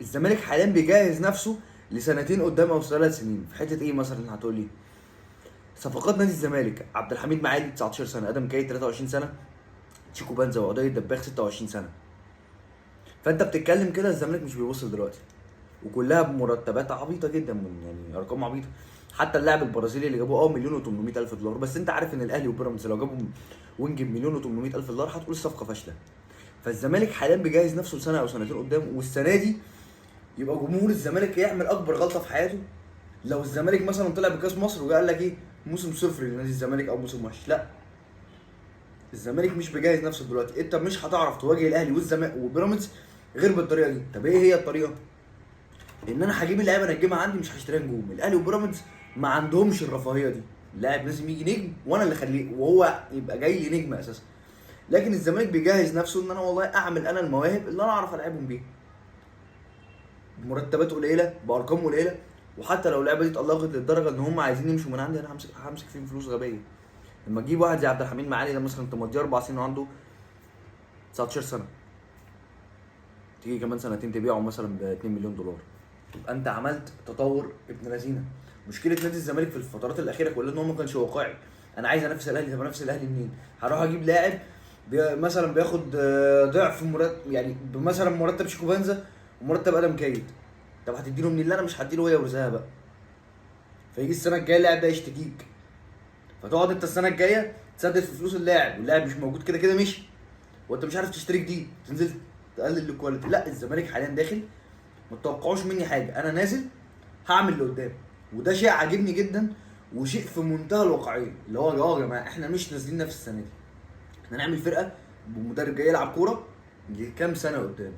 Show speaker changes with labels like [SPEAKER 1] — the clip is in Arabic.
[SPEAKER 1] الزمالك حاليا بيجهز نفسه لسنتين قدام او 3 سنين. في حته ايه مثلا هتقول لي؟ صفقات نادي الزمالك: عبد الحميد معالي 19 سنه، ادم كاي 23 سنه، تشيكو بانزا وعضيه الدباغ 26 سنه. فانت بتتكلم كده الزمالك مش بيوصل دلوقتي، وكلها بمرتبات عبيطه جدا، من يعني ارقام عبيطه. حتى اللاعب البرازيلي اللي جابوه مليون و800 الف دولار، بس انت عارف ان الاهلي وبيراميدز لو جابوا وينج بمليون و800 الف دولار هتقول الصفقه فاشله. فالزمالك حاليا بيجهز نفسه لسنه او سنتين قدام، والسنه دي يبقى جمهور الزمالك يعمل اكبر غلطه في حياته لو الزمالك مثلا طلع بكاس مصر وقال لك ايه، موسم صفر لنادي الزمالك او موسم وحش. لا، الزمالك مش بيجهز نفسه دلوقتي. انت مش هتعرف تواجه الاهلي والزمالك وبيراميدز غير بالطريقه دي. طب ايه هي الطريقه؟ ان انا هجيب اللعيبه انجمها عندي، مش هشتريها نجوم. الاهلي وبيراميدز ما عندهمش الرفاهيه دي، اللاعب لازم يجي نجم وانا اللي اخليه، وهو يبقى جاي لي نجم اساسا. لكن الزمالك بيجهز نفسه ان انا والله اعمل انا المواهب اللي انا اعرف العبهم بيها بمرتبات قليله، بارقام قليله. وحتى لو اللعبه دي اتألقت للدرجه ان هم عايزين يمشوا من عندي، انا همسك فيهم فلوس غبيه. لما تجيب واحد زي عبد الحميد معالي ده مثلا، انت مديه 4 سنين وعنده 19 سنه، تيجي كمان سنتين تبيعه مثلا ب 2 مليون دولار، يبقى انت عملت تطور ابن لذينه. مشكله نادي الزمالك في الفترات الاخيره كلها ان هو ما كانش واقعي. انا عايز انافس الاهلي، طب انافس الاهلي منين؟ هروح اجيب لاعب مثلا بياخد ضعف مرتب، يعني مثلا مرتب شيكو بانزا ومرتب ادم كايد. طب هتديله منين؟ لا انا مش هديله، هي ورزقها بقى. فيجي السنه الجايه اللاعب ده يشتكيك، فتقعد انت السنه الجايه تسدد في فلوس اللاعب، واللاعب مش موجود كده كده مشي، وانت مش عارف تشتري جديد، تنزل تقلل الكواليتي. لا، الزمالك حاليا داخل ما تتوقعوش مني حاجه، انا نازل هعمل اللي قدام. وده شيء عاجبني جدا، وشيء في منتهى الواقعيه، اللي هو يا جماعه احنا مش نازلين نفس السنه دي، احنا نعمل فرقه بمدرب جاي يلعب كوره لكام سنه قدام.